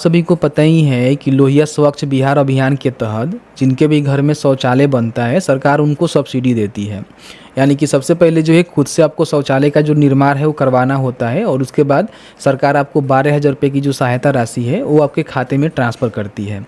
सभी को पता ही है कि लोहिया स्वच्छ बिहार अभियान के तहत जिनके भी घर में शौचालय बनता है सरकार उनको सब्सिडी देती है। यानी कि सबसे पहले जो है खुद से आपको शौचालय का जो निर्माण है वो करवाना होता है और उसके बाद सरकार आपको 12,000 रुपये की जो सहायता राशि है वो आपके खाते में ट्रांसफ़र करती है।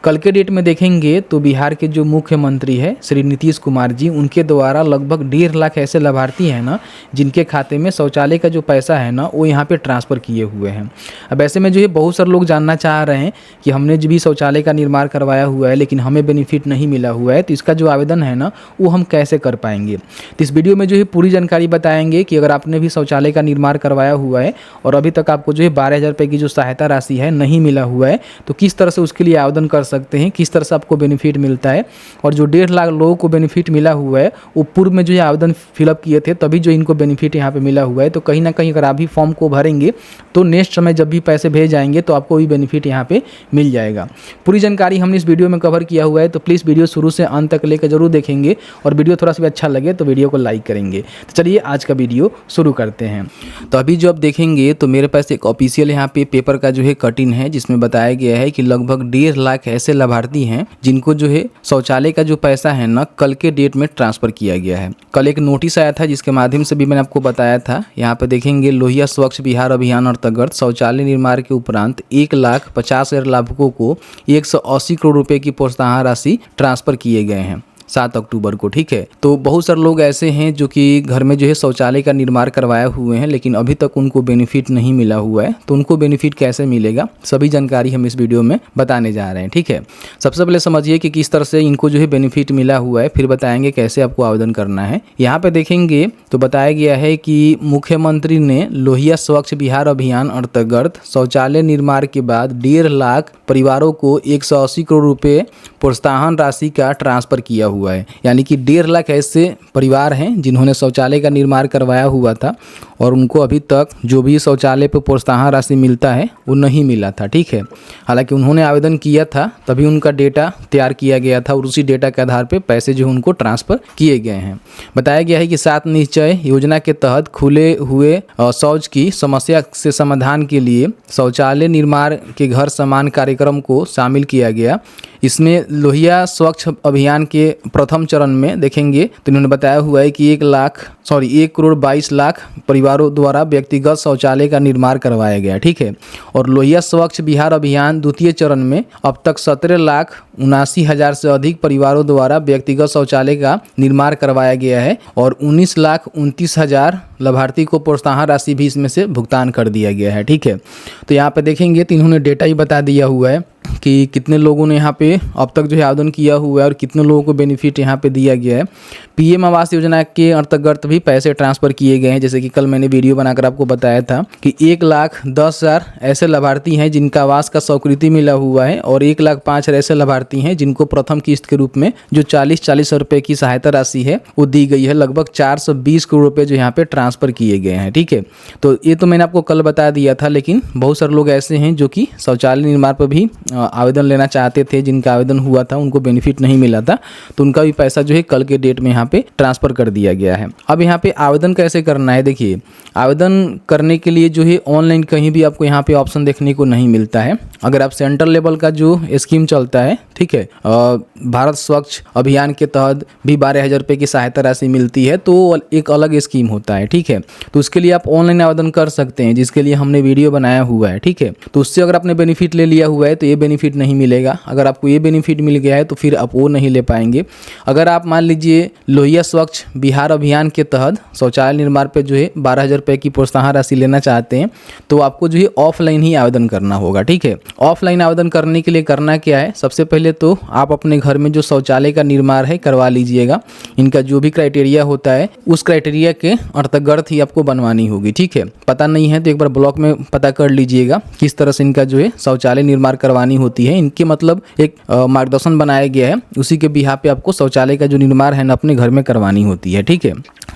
कल के डेट में देखेंगे तो बिहार के जो मुख्यमंत्री है श्री नीतीश कुमार जी, उनके द्वारा लगभग 1.5 लाख ऐसे लाभार्थी हैं ना जिनके खाते में शौचालय का जो पैसा है ना वो यहाँ पे ट्रांसफ़र किए हुए हैं। अब ऐसे में जो है बहुत सारे लोग जानना चाह रहे हैं कि हमने जो भी शौचालय का निर्माण करवाया हुआ है लेकिन हमें बेनिफिट नहीं मिला हुआ है, तो इसका जो आवेदन है ना वो हम कैसे कर पाएंगे। तो इस वीडियो में जो है पूरी जानकारी बताएंगे कि अगर आपने भी शौचालय का निर्माण करवाया हुआ है और अभी तक आपको जो है 12,000 रुपये की जो सहायता राशि है नहीं मिला हुआ है, तो किस तरह से उसके लिए आवेदन कर सकते हैं, किस तरह से आपको बेनिफिट मिलता है। और जो 1.5 लाख लोगों को बेनिफिट मिला हुआ है वो पूर्व में जो है आवेदन फिलअप किए थे तभी जो इनको बेनिफिट यहाँ पे मिला हुआ है। तो कहीं ना कहीं अगर आप भी फॉर्म को भरेंगे तो नेक्स्ट समय जब भी पैसे भेज जाएंगे तो आपको भी बेनिफिट यहाँ पे मिल जाएगा। पूरी जानकारी हमने इस वीडियो में कवर किया हुआ है, तो प्लीज़ वीडियो शुरू से अंत तक लेकर जरूर देखेंगे और वीडियो थोड़ा सा भी अच्छा लगे तो वीडियो को लाइक करेंगे। तो चलिए आज का वीडियो शुरू करते हैं। तो अभी जो आप देखेंगे तो मेरे पास एक ऑफिशियल यहाँ पे पेपर का जो है कटिंग है जिसमें बताया गया है कि लगभग 1.5 लाख ऐसे लाभार्थी हैं जिनको जो है शौचालय का जो पैसा है ना कल के डेट में ट्रांसफर किया गया है। कल एक नोटिस आया था जिसके माध्यम से भी मैंने आपको बताया था। यहाँ पे देखेंगे लोहिया स्वच्छ बिहार अभियान अंतर्गत शौचालय निर्माण के उपरांत 1,50,000 लाभुकों को 180 करोड़ रुपए की प्रोत्साहन राशि ट्रांसफर किए गए हैं 7 अक्टूबर को। ठीक है, तो बहुत सारे लोग ऐसे हैं जो कि घर में जो है शौचालय का निर्माण करवाए हुए हैं लेकिन अभी तक उनको बेनिफिट नहीं मिला हुआ है। तो उनको बेनिफिट कैसे मिलेगा सभी जानकारी हम इस वीडियो में बताने जा रहे हैं। ठीक है, सबसे पहले समझिए कि किस तरह से इनको जो है बेनिफिट मिला हुआ है, फिर बताएंगे कैसे आपको आवेदन करना है। यहाँ पे देखेंगे तो बताया गया है कि मुख्यमंत्री ने लोहिया स्वच्छ बिहार अभियान अंतर्गत शौचालय निर्माण के बाद 1.5 लाख परिवारों को 180 करोड़ रुपए प्रोत्साहन राशि का ट्रांसफर किया हुआ है। यानी कि 1.5 लाख ऐसे परिवार हैं जिन्होंने शौचालय का निर्माण करवाया हुआ था और उनको अभी तक जो भी शौचालय पर प्रोत्साहन राशि मिलता है वो नहीं मिला था। ठीक है, हालांकि उन्होंने आवेदन किया था तभी उनका डेटा तैयार किया गया था और उसी डेटा के आधार पर पैसे जो उनको ट्रांसफ़र किए गए हैं। बताया गया है कि 7 निश्चय योजना के तहत खुले हुए शौच की समस्या से समाधान के लिए शौचालय निर्माण के घर समान कार्यक्रम को शामिल किया गया। इसमें लोहिया स्वच्छ अभियान के प्रथम चरण में देखेंगे तो इन्होंने बताया हुआ है कि 1,22,00,000 परिवारों द्वारा व्यक्तिगत शौचालय का निर्माण करवाया गया। ठीक है, और लोहिया स्वच्छ बिहार अभियान द्वितीय चरण में अब तक 17,79,000 से अधिक परिवारों द्वारा व्यक्तिगत शौचालय का निर्माण करवाया गया है और 19,29,000 लाभार्थी को प्रोत्साहन राशि भी इसमें से भुगतान कर दिया गया है। ठीक है, तो यहाँ पे देखेंगे तो इन्होंने डेटा ही बता दिया हुआ है कि कितने लोगों ने यहाँ पे अब तक जो है आवेदन किया हुआ है और कितने लोगों को बेनिफिट यहाँ पे दिया गया है। पीएम आवास योजना के अंतर्गत भी पैसे ट्रांसफ़र किए गए हैं, जैसे कि कल मैंने वीडियो बनाकर आपको बताया था कि 1,10,000 ऐसे लाभार्थी हैं जिनका आवास का स्वीकृति मिला हुआ है और 1,05,000 ऐसे लाभार्थी हैं जिनको प्रथम किस्त के रूप में जो 40,000 रुपये की सहायता राशि है वो दी गई है। लगभग 420 करोड़ रुपये जो यहाँ पे ट्रांसफ़र किए गए हैं। ठीक है, तो ये तो मैंने आपको कल बता दिया था, लेकिन बहुत सारे लोग ऐसे हैं जो कि शौचालय निर्माण पर भी आवेदन लेना चाहते थे, जिनका आवेदन हुआ था उनको बेनिफिट नहीं मिला था, तो उनका भी पैसा जो है कल के डेट में यहाँ पे ट्रांसफ़र कर दिया गया है। अब यहाँ पे आवेदन कैसे करना है, देखिए आवेदन करने के लिए जो है ऑनलाइन कहीं भी आपको यहाँ पे ऑप्शन देखने को नहीं मिलता है। अगर आप सेंट्रल लेवल का जो स्कीम चलता है, ठीक है, भारत स्वच्छ अभियान के तहत भी 12,000 रुपये की सहायता राशि मिलती है, तो एक अलग स्कीम होता है। ठीक है, तो उसके लिए आप ऑनलाइन आवेदन कर सकते हैं जिसके लिए हमने वीडियो बनाया हुआ है। ठीक है, तो उससे अगर आपने बेनिफिट ले लिया हुआ है तो ये बेनिफिट नहीं मिलेगा। अगर आपको ये बेनिफिट मिल गया है तो फिर आप वो नहीं ले पाएंगे। अगर आप मान लीजिए लोहिया स्वच्छ बिहार अभियान के तहत शौचालय निर्माण पे जो है 12,000 रुपये की प्रोत्साहन राशि लेना चाहते हैं तो आपको जो है ऑफलाइन ही आवेदन करना होगा। ठीक है, ऑफलाइन आवेदन करने के लिए करना क्या है, सबसे पहले तो आप अपने घर में जो शौचालय का निर्माण है करवा लीजिएगा। इनका जो भी क्राइटेरिया होता है उस क्राइटेरिया के अंतर्गत ही आपको बनवानी होगी। ठीक है, पता नहीं है तो एक बार ब्लॉक में पता कर लीजिएगा किस तरह से इनका जो है शौचालय निर्माण करवानी होती है। इनके मतलब एक मार्गदर्शन बनाया गया है, उसी के बिहाफ पे आपको शौचालय का जो निर्माण है ना अपने घर में करवानी होती है। ठीक है,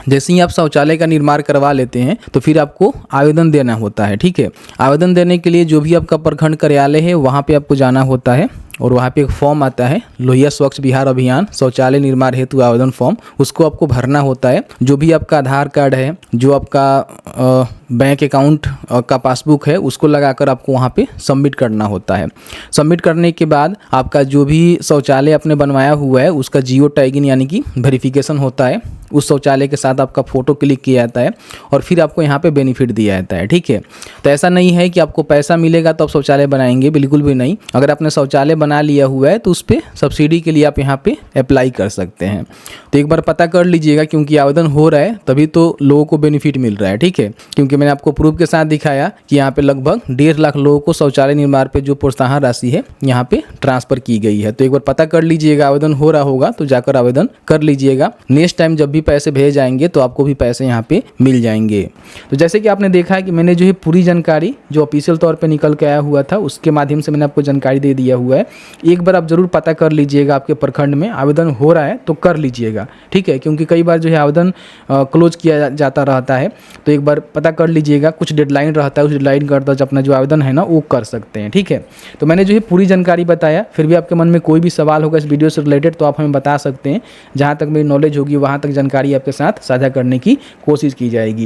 जैसे ही आप शौचालय का निर्माण करवा लेते हैं तो फिर आपको आवेदन देना होता है। ठीक है, आवेदन देने के लिए जो भी आपका प्रखंड कार्यालय है वहाँ पे आपको जाना होता है और वहाँ पे एक फॉर्म आता है लोहिया स्वच्छ बिहार अभियान शौचालय निर्माण हेतु आवेदन फॉर्म, उसको आपको भरना होता है। जो भी आपका आधार कार्ड है, जो आपका बैंक अकाउंट का पासबुक है उसको लगाकर आपको वहाँ पे सबमिट करना होता है। सबमिट करने के बाद आपका जो भी शौचालय आपने बनवाया हुआ है उसका जियो टैगिंग यानी कि वेरिफिकेशन होता है। उस शौचालय के साथ आपका फ़ोटो क्लिक किया जाता है और फिर आपको यहाँ पे बेनिफिट दिया जाता है, ठीक है। तो ऐसा नहीं है कि आपको पैसा मिलेगा तो आप शौचालय बनाएंगे, बिल्कुल भी नहीं। अगर आपने शौचालय बना लिया हुआ है तो उस पर सब्सिडी के लिए आप यहाँ पे अप्लाई कर सकते हैं। तो एक बार पता कर लीजिएगा, क्योंकि आवेदन हो रहा है तभी तो लोगों को बेनिफिट मिल रहा है, ठीक है। क्योंकि मैंने आपको प्रूफ के साथ दिखाया कि यहाँ पे लगभग 1.5 लाख लोगों को शौचालय निर्माण पे जो प्रोत्साहन राशि है यहाँ पे ट्रांसफर की गई है। तो एक बार पता कर लीजिएगा, आवेदन हो रहा होगा तो जाकर आवेदन कर लीजिएगा। नेक्स्ट टाइम जब भी पैसे भेजे जाएंगे तो आपको भी पैसे यहाँ पे मिल जाएंगे। तो जैसे कि आपने देखा है कि मैंने जो है पूरी जानकारी जो ऑफिशियल तौर पे निकल के आया हुआ था उसके माध्यम से मैंने आपको जानकारी दे दिया हुआ है। एक बार आप जरूर पता कर लीजिएगा, आपके प्रखंड में आवेदन हो रहा है तो कर लीजिएगा, ठीक है। क्योंकि कई बार जो है आवेदन क्लोज किया जाता रहता है, तो एक बार पता कर लीजिएगा। कुछ डेडलाइन रहता है, उस डेडलाइन का जो अपना जो आवेदन है ना वो कर सकते हैं, ठीक है। तो मैंने जो है पूरी जानकारी बताया। फिर भी आपके मन में कोई भी सवाल होगा इस वीडियो से रिलेटेड तो आप हमें बता सकते हैं। जहाँ तक मेरी नॉलेज होगी वहाँ तक जानकारी आपके साथ साझा करने की कोशिश की जाएगी।